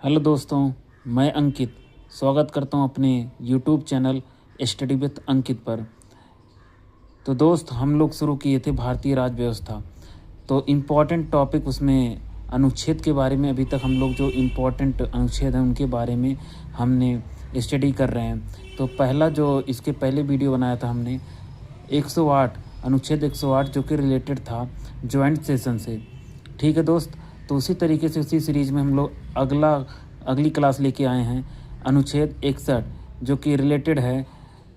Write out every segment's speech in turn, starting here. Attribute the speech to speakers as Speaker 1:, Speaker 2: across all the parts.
Speaker 1: Hello दोस्तों, मैं अंकित स्वागत करता हूं अपने यूट्यूब चैनल स्टडी विद अंकित पर। तो दोस्त, हम लोग शुरू किए थे भारतीय राज्य व्यवस्था। तो इम्पॉर्टेंट टॉपिक उसमें अनुच्छेद के बारे में, अभी तक हम लोग जो इम्पॉर्टेंट अनुच्छेद हैं उनके बारे में हमने स्टडी कर रहे हैं। तो पहला जो इसके पहले वीडियो बनाया था हमने 108 अनुच्छेद 108 जो कि रिलेटेड था जॉइंट सेशन से। ठीक है दोस्त, तो उसी तरीके से उसी सीरीज़ में हम लोग अगली क्लास लेके आए हैं अनुच्छेद 61 जो कि रिलेटेड है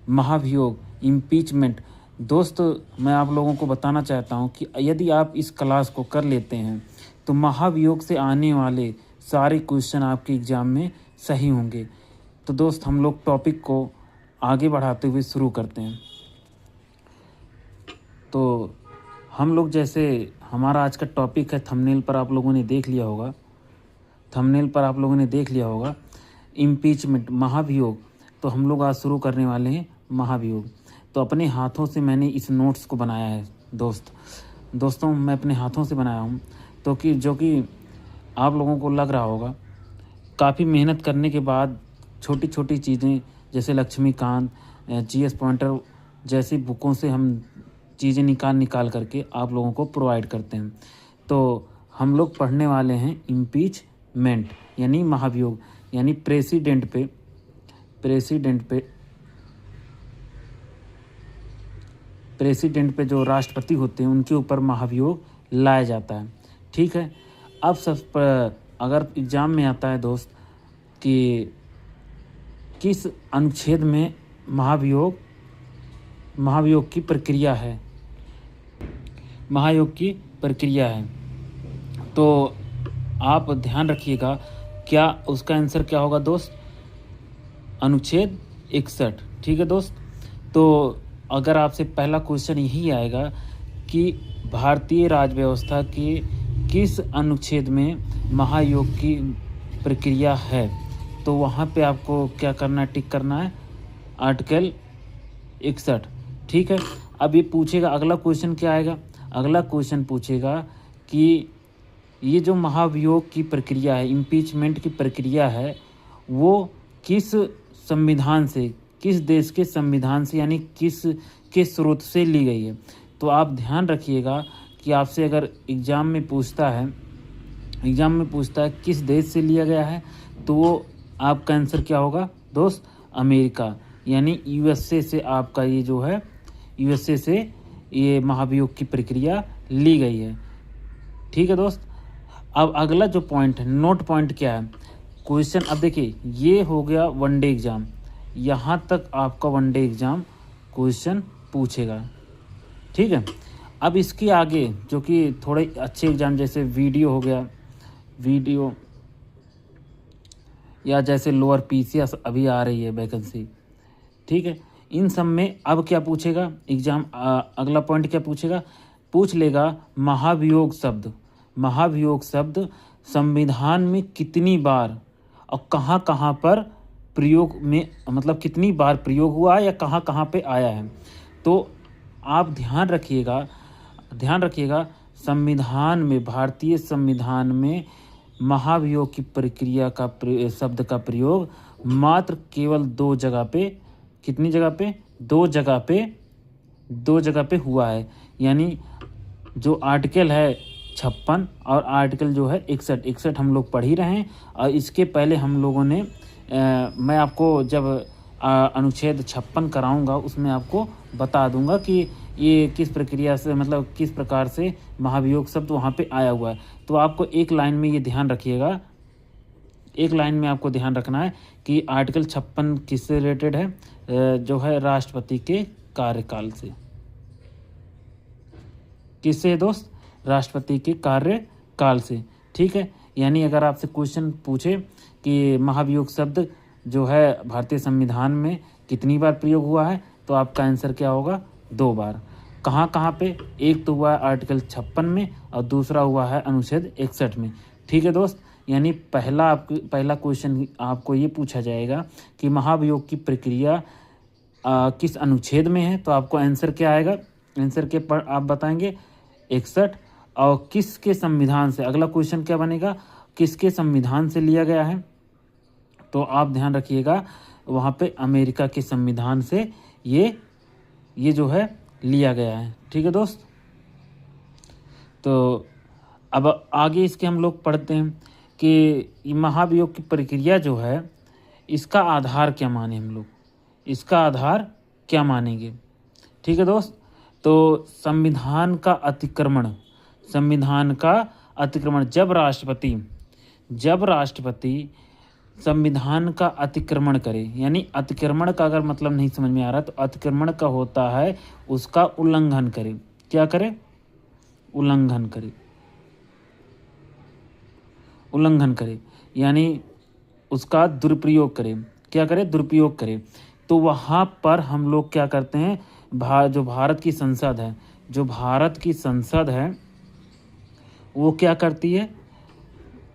Speaker 1: महाभियोग, इम्पीचमेंट। दोस्त, मैं आप लोगों को बताना चाहता हूं कि यदि आप इस क्लास को कर लेते हैं तो महाभियोग से आने वाले सारे क्वेश्चन आपके एग्ज़ाम में सही होंगे। तो दोस्त, हम लोग टॉपिक को आगे बढ़ाते हुए शुरू करते हैं। तो हम लोग जैसे हमारा आज का टॉपिक है, थंबनेल पर आप लोगों ने देख लिया होगा इम्पीचमेंट, महाभियोग। तो हम लोग आज शुरू करने वाले हैं महाभियोग। तो अपने हाथों से मैंने इस नोट्स को बनाया है दोस्तों मैं अपने हाथों से बनाया हूँ। तो कि जो कि आप लोगों को लग रहा होगा काफ़ी मेहनत करने के बाद छोटी छोटी चीज़ें जैसे लक्ष्मीकांत, जीएस पॉइंटर जैसी बुकों से हम चीज़ें निकाल करके आप लोगों को प्रोवाइड करते हैं। तो हम लोग पढ़ने वाले हैं इम्पीचमेंट यानी महाभियोग, यानी प्रेसिडेंट पे जो राष्ट्रपति होते हैं उनके ऊपर महाभियोग लाया जाता है। ठीक है, अब अगर एग्ज़ाम में आता है दोस्त कि किस अनुच्छेद में महाभियोग की प्रक्रिया है, तो आप ध्यान रखिएगा क्या उसका आंसर क्या होगा दोस्त, अनुच्छेद 61। ठीक है दोस्त, तो अगर आपसे पहला क्वेश्चन यही आएगा कि भारतीय राज्य व्यवस्था के किस अनुच्छेद में महाभियोग की प्रक्रिया है, तो वहाँ पे आपको क्या करना है, टिक करना है आर्टिकल 61। ठीक है, अब ये पूछेगा अगला क्वेश्चन क्या आएगा, अगला क्वेश्चन पूछेगा कि ये जो महाभियोग की प्रक्रिया है, इम्पीचमेंट की प्रक्रिया है, वो किस देश के संविधान से यानी किस स्रोत से ली गई है। तो आप ध्यान रखिएगा कि आपसे अगर एग्ज़ाम में पूछता है किस देश से लिया गया है, तो वो आपका आंसर क्या होगा दोस्त, अमेरिका यानी यूएसए से आपका ये जो है यूएसए से ये महाभियोग की प्रक्रिया ली गई है। ठीक है दोस्त, अब अगला जो पॉइंट है, नोट पॉइंट क्या है क्वेश्चन। अब देखिए, ये हो गया वनडे एग्ज़ाम, यहाँ तक आपका वनडे एग्ज़ाम क्वेश्चन पूछेगा। ठीक है, अब इसके आगे जो कि थोड़े अच्छे एग्ज़ाम जैसे वीडियो हो गया, वीडियो या जैसे लोअर पीसीएस अभी आ रही है वैकेंसी। ठीक है, इन सब में अब क्या पूछेगा एग्ज़ाम, अगला पॉइंट क्या पूछेगा, पूछ लेगा महाभियोग शब्द संविधान में कितनी बार और कहाँ पर प्रयोग में, मतलब कितनी बार प्रयोग हुआ है या कहाँ पे आया है। तो आप ध्यान रखिएगा संविधान में, भारतीय संविधान में महाभियोग की प्रक्रिया का शब्द का प्रयोग मात्र केवल दो जगह पे, कितनी जगह पे, दो जगह पे हुआ है। यानी जो आर्टिकल है 56 और आर्टिकल जो है 61 हम लोग पढ़ ही रहे हैं। और इसके पहले हम लोगों ने मैं आपको जब अनुच्छेद 56 कराऊंगा उसमें आपको बता दूंगा कि ये किस प्रक्रिया से, मतलब किस प्रकार से महाभियोग शब्द वहाँ पे आया हुआ है। तो आपको एक लाइन में ये ध्यान रखिएगा, एक लाइन में आपको ध्यान रखना है कि आर्टिकल 56 किससे रिलेटेड है, जो है राष्ट्रपति के कार्यकाल से। किससे दोस्त, राष्ट्रपति के कार्यकाल से। ठीक है, यानी अगर आपसे क्वेश्चन पूछे कि महाभियोग शब्द जो है भारतीय संविधान में कितनी बार प्रयोग हुआ है, तो आपका आंसर क्या होगा, 2 बार। कहाँ पे, एक तो हुआ है आर्टिकल 56 में और दूसरा हुआ है अनुच्छेद 61 में। ठीक है दोस्त, यानी पहला क्वेश्चन आपको ये पूछा जाएगा कि महाभियोग की प्रक्रिया किस अनुच्छेद में है, तो आपको आंसर क्या आएगा, आंसर के पर आप बताएंगे 61। और किसके संविधान से, अगला क्वेश्चन क्या बनेगा, किसके संविधान से लिया गया है, तो आप ध्यान रखिएगा, वहाँ पे अमेरिका के संविधान से ये जो है लिया गया है। ठीक है दोस्त। तो अब आगे इसके हम लोग पढ़ते हैं कि महाभियोग की प्रक्रिया जो है, इसका आधार क्या माने हम लोग, इसका आधार क्या मानेंगे। ठीक है दोस्त। तो संविधान का अतिक्रमण जब राष्ट्रपति संविधान का अतिक्रमण करे, यानी अतिक्रमण का अगर मतलब नहीं समझ में आ रहा तो अतिक्रमण का होता है उसका उल्लंघन करे। क्या करे? उल्लंघन करे, यानी उसका दुरुपयोग करे। क्या करे? दुरुपयोग करे। तो वहाँ पर हम लोग क्या करते हैं, जो भारत की संसद है वो क्या करती है,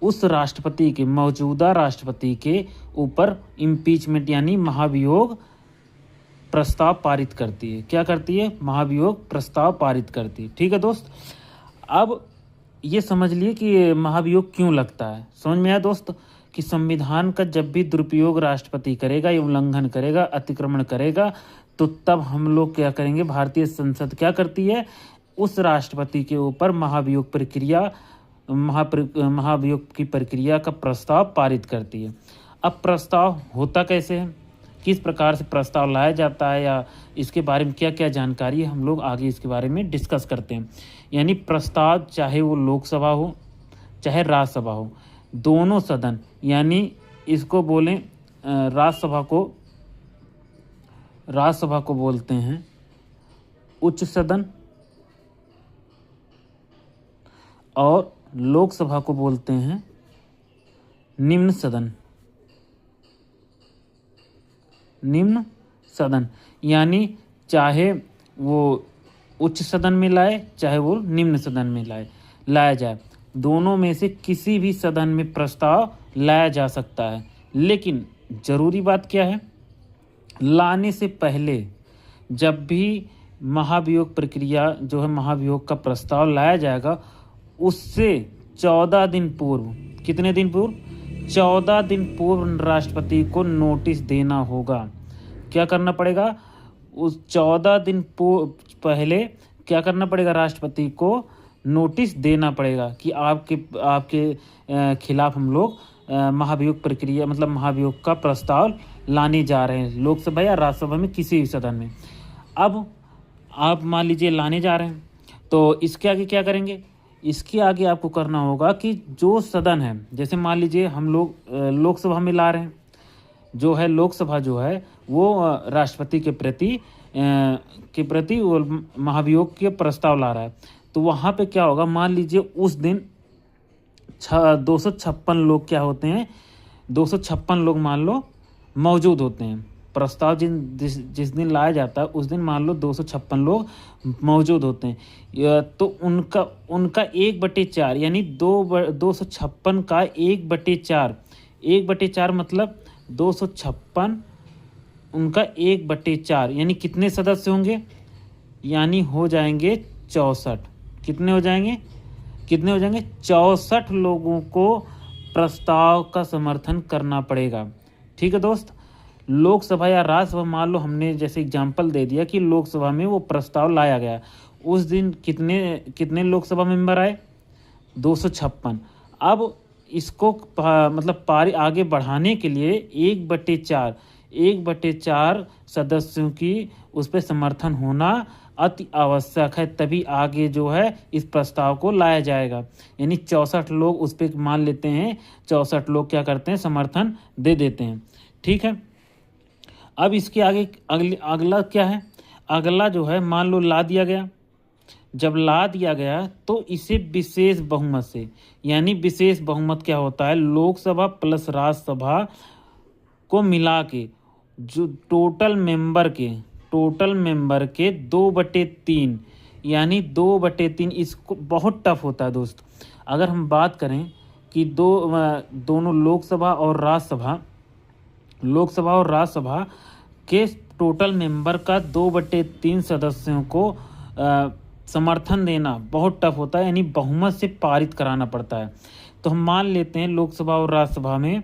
Speaker 1: उस राष्ट्रपति के, मौजूदा राष्ट्रपति के ऊपर इम्पीचमेंट यानी महाभियोग प्रस्ताव पारित करती है। क्या करती है? महाभियोग प्रस्ताव पारित करती है। ठीक है दोस्त। अब ये समझ लिए कि महाभियोग क्यों लगता है। समझ में आया दोस्त कि संविधान का जब भी दुरुपयोग राष्ट्रपति करेगा या उल्लंघन करेगा, अतिक्रमण करेगा, तो तब हम लोग क्या करेंगे, भारतीय संसद क्या करती है, उस राष्ट्रपति के ऊपर महाभियोग की प्रक्रिया का प्रस्ताव पारित करती है। अब प्रस्ताव होता कैसे है, किस प्रकार से प्रस्ताव लाया जाता है, या इसके बारे में क्या क्या जानकारी है, हम लोग आगे इसके बारे में डिस्कस करते हैं। यानी प्रस्ताव चाहे वो लोकसभा हो चाहे राज्यसभा हो, दोनों सदन, यानी इसको बोलें राज्यसभा को बोलते हैं उच्च सदन और लोकसभा को बोलते हैं निम्न सदन। यानी चाहे वो उच्च सदन में लाए चाहे वो निम्न सदन में लाया जाए, दोनों में से किसी भी सदन में प्रस्ताव लाया जा सकता है। लेकिन जरूरी बात क्या है, लाने से पहले जब भी महाभियोग प्रक्रिया जो है, महाभियोग का प्रस्ताव लाया जाएगा, उससे 14 दिन पूर्व, कितने दिन पूर्व, 14 दिन पूर्व राष्ट्रपति को नोटिस देना होगा। क्या करना पड़ेगा, उस 14 दिन पहले क्या करना पड़ेगा, राष्ट्रपति को नोटिस देना पड़ेगा कि आपके खिलाफ हम लोग महाभियोग प्रक्रिया मतलब महाभियोग का प्रस्ताव लाने जा रहे हैं, लोकसभा या राज्यसभा में किसी भी सदन में। अब आप मान लीजिए लाने जा रहे हैं, तो इसके आगे क्या करेंगे, इसके आगे आपको करना होगा कि जो सदन है, जैसे मान लीजिए हम लोग लोकसभा में ला रहे हैं, जो है लोकसभा जो है वो राष्ट्रपति के प्रति वो महाभियोग के प्रस्ताव ला रहा है, तो वहाँ पे क्या होगा, मान लीजिए उस दिन 256 लोग क्या होते हैं, 256 लोग मान लो मौजूद होते हैं। प्रस्ताव जिस दिन लाया जाता है उस दिन मान लो 256 लोग मौजूद होते हैं, तो उनका 1/4 यानी 256 का 1/4 मतलब 256 उनका 1/4 यानी कितने सदस्य होंगे, यानी हो जाएंगे 64। कितने हो जाएंगे 64 लोगों को प्रस्ताव का समर्थन करना पड़ेगा। ठीक है दोस्त। लोकसभा या राज्यसभा, मान लो हमने जैसे एग्जांपल दे दिया कि लोकसभा में वो प्रस्ताव लाया गया, उस दिन कितने लोकसभा मेंबर आए, 256। अब इसको मतलब आगे बढ़ाने के लिए 1/4 सदस्यों की उस पर समर्थन होना अति आवश्यक है, तभी आगे जो है इस प्रस्ताव को लाया जाएगा। यानी 64 लोग उस पर मान लेते हैं, 64 लोग क्या करते हैं, समर्थन दे देते हैं। ठीक है। अब इसके आगे अगला क्या है, अगला जो है मान लो ला दिया गया, जब ला दिया गया तो इसे विशेष बहुमत से, यानी विशेष बहुमत क्या होता है, लोकसभा प्लस राज्यसभा को मिला के जो टोटल मेंबर के 2/3 यानी 2/3, इसको बहुत टफ होता है दोस्त। अगर हम बात करें कि दोनों लोकसभा और राज्यसभा के टोटल मेंबर का 2/3 सदस्यों को समर्थन देना बहुत टफ होता है, यानी बहुमत से पारित कराना पड़ता है। तो हम मान लेते हैं लोकसभा और राज्यसभा में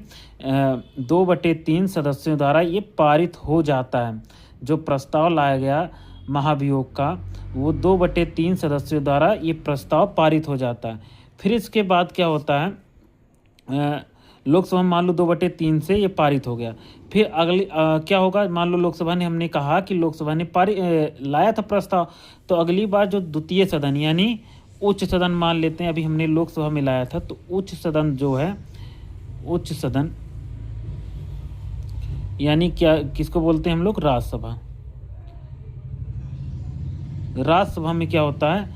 Speaker 1: 2/3 सदस्यों द्वारा ये पारित हो जाता है। जो प्रस्ताव लाया गया महाभियोग का, वो 2/3 सदस्यों द्वारा ये प्रस्ताव पारित हो जाता है। फिर इसके बाद क्या होता है, लोकसभा मान लो 2/3 से ये पारित हो गया। फिर अगली क्या होगा, मान लो लोकसभा ने, हमने कहा कि लोकसभा ने लाया था प्रस्ताव, तो अगली बार जो द्वितीय सदन यानी उच्च सदन मान लेते हैं, अभी हमने लोकसभा में लाया था, तो उच्च सदन जो है, उच्च सदन यानी क्या, किसको बोलते हैं हम लोग, राज्यसभा। राज्यसभा में क्या होता है,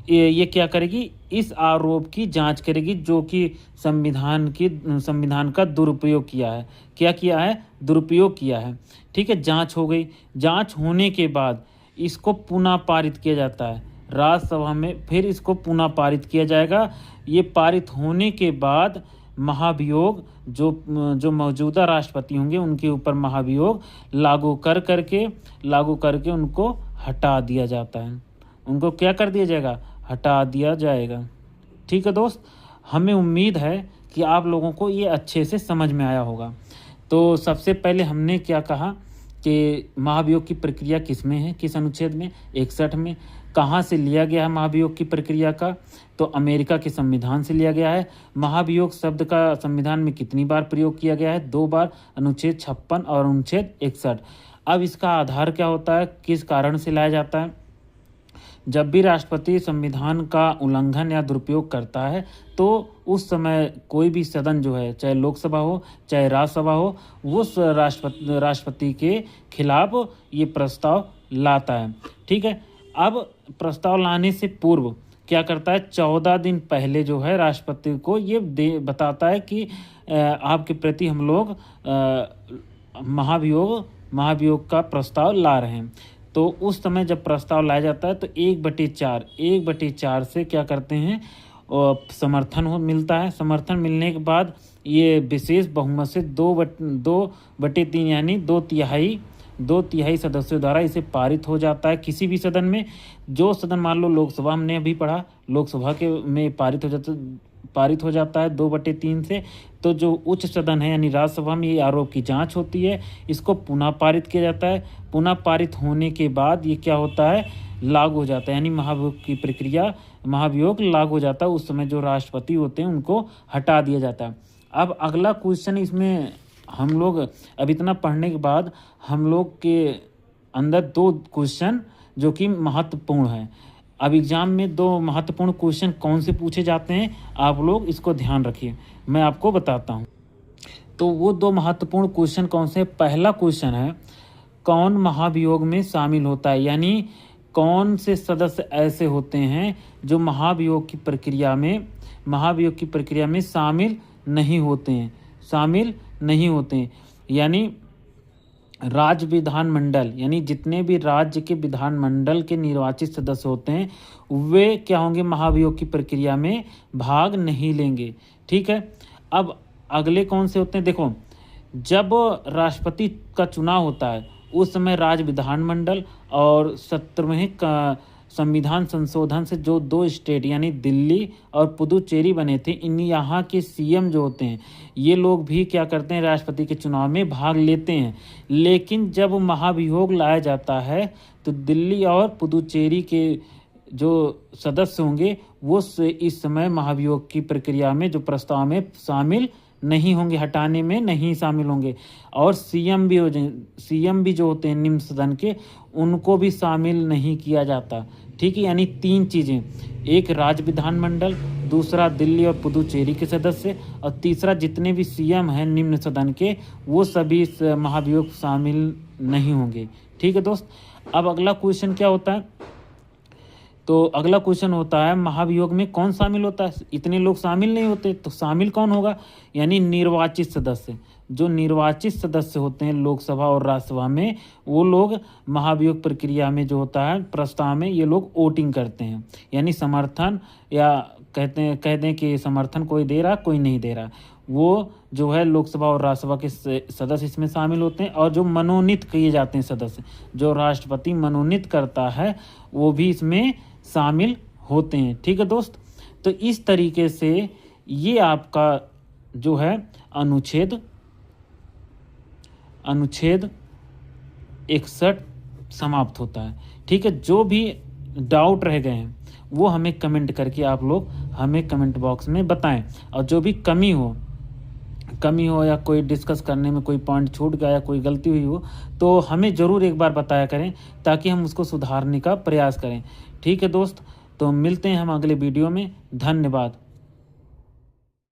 Speaker 1: ये क्या करेगी, इस आरोप की जांच करेगी जो कि संविधान का दुरुपयोग किया है। क्या किया है, दुरुपयोग किया है। ठीक है, जांच हो गई। जांच होने के बाद इसको पुनः पारित किया जाता है राज्यसभा में, फिर इसको पुनः पारित किया जाएगा। ये पारित होने के बाद महाभियोग जो मौजूदा राष्ट्रपति होंगे उनके ऊपर महाभियोग लागू करके उनको हटा दिया जाता है। उनको क्या कर दिया जाएगा, हटा दिया जाएगा। ठीक है दोस्त, हमें उम्मीद है कि आप लोगों को ये अच्छे से समझ में आया होगा। तो सबसे पहले हमने क्या कहा कि महाभियोग की प्रक्रिया किस में है, किस अनुच्छेद में, 61 में। कहाँ से लिया गया है महाभियोग की प्रक्रिया का, तो अमेरिका के संविधान से लिया गया है। महाभियोग शब्द का संविधान में कितनी बार प्रयोग किया गया है, 2 बार, अनुच्छेद 56 और अनुच्छेद 61। अब इसका आधार क्या होता है, किस कारण से लाया जाता है। जब भी राष्ट्रपति संविधान का उल्लंघन या दुरुपयोग करता है तो उस समय कोई भी सदन जो है, चाहे लोकसभा हो चाहे राज्यसभा हो, वो राष्ट्रपति के खिलाफ ये प्रस्ताव लाता है। ठीक है, अब प्रस्ताव लाने से पूर्व क्या करता है, 14 दिन पहले जो है राष्ट्रपति को ये बताता है कि आपके प्रति हम लोग महाभियोग का प्रस्ताव ला रहे हैं। तो उस समय जब प्रस्ताव लाया जाता है तो 1/4 से क्या करते हैं, समर्थन मिलता है। समर्थन मिलने के बाद ये विशेष बहुमत से 2/3 यानी 2/3 सदस्यों द्वारा इसे पारित हो जाता है। किसी भी सदन में, जो सदन मान लो लोकसभा हमने अभी पढ़ा, लोकसभा के में पारित हो जाता है 2/3 से। तो जो उच्च सदन है यानी राज्यसभा में ये आरोप की जांच होती है, इसको पुनः पारित किया जाता है। पुनः पारित होने के बाद ये क्या होता है, लागू हो जाता है, यानी महाभियोग लागू हो जाता है। उस समय जो राष्ट्रपति होते हैं उनको हटा दिया जाता है। अब अगला क्वेश्चन, इसमें हम लोग अब इतना पढ़ने के बाद हम लोग के अंदर 2 क्वेश्चन जो कि महत्वपूर्ण है। अब एग्जाम में 2 महत्वपूर्ण क्वेश्चन कौन से पूछे जाते हैं, आप लोग इसको ध्यान रखिए, मैं आपको बताता हूँ। तो वो 2 महत्वपूर्ण क्वेश्चन कौन से, पहला क्वेश्चन है, कौन महाभियोग में शामिल होता है, यानी कौन से सदस्य ऐसे होते हैं जो महाभियोग की प्रक्रिया में शामिल नहीं होते हैं। यानी राज्य विधानमंडल, यानी जितने भी राज्य के विधानमंडल के निर्वाचित सदस्य होते हैं वे क्या होंगे, महाभियोग की प्रक्रिया में भाग नहीं लेंगे। ठीक है, अब अगले कौन से होते हैं, देखो, जब राष्ट्रपति का चुनाव होता है उस समय राज्य विधानमंडल और 17वें संविधान संशोधन से जो 2 स्टेट यानी दिल्ली और पुदुचेरी बने थे, यहाँ के सीएम जो होते हैं ये लोग भी क्या करते हैं, राष्ट्रपति के चुनाव में भाग लेते हैं। लेकिन जब महाभियोग लाया जाता है तो दिल्ली और पुदुचेरी के जो सदस्य होंगे वो इस समय महाभियोग की प्रक्रिया में, जो प्रस्ताव में शामिल नहीं होंगे, हटाने में नहीं शामिल होंगे। और सीएम भी जो होते हैं निम्न सदन के, उनको भी शामिल नहीं किया जाता। ठीक है, यानी 3 चीज़ें, एक राज्य विधानमंडल, दूसरा दिल्ली और पुदुचेरी के सदस्य, और तीसरा जितने भी सीएम हैं निम्न सदन के, वो सभी इस महाभियोग शामिल नहीं होंगे। ठीक है दोस्त, अब अगला क्वेश्चन क्या होता है, तो अगला क्वेश्चन होता है महाभियोग में कौन शामिल होता है। इतने लोग शामिल नहीं होते, तो शामिल कौन होगा, यानी निर्वाचित सदस्य। जो निर्वाचित सदस्य होते हैं लोकसभा और राज्यसभा में, वो लोग महाभियोग प्रक्रिया में जो होता है प्रस्ताव में, ये लोग वोटिंग करते हैं, यानी समर्थन, या कह दें कि समर्थन कोई दे रहा कोई नहीं दे रहा, वो जो है लोकसभा और राज्यसभा के सदस्य इसमें शामिल होते हैं। और जो मनोनीत किए जाते हैं सदस्य, जो राष्ट्रपति मनोनीत करता है, वो भी इसमें शामिल होते हैं। ठीक है दोस्त, तो इस तरीके से ये आपका जो है अनुच्छेद 61 समाप्त होता है। ठीक है, जो भी डाउट रह गए हैं वो हमें कमेंट करके आप लोग हमें कमेंट बॉक्स में बताएं, और जो भी कमी हो या कोई डिस्कस करने में कोई पॉइंट छूट गया या कोई गलती हुई हो तो हमें ज़रूर एक बार बताया करें, ताकि हम उसको सुधारने का प्रयास करें। ठीक है दोस्त, तो मिलते हैं हम अगले वीडियो में। धन्यवाद।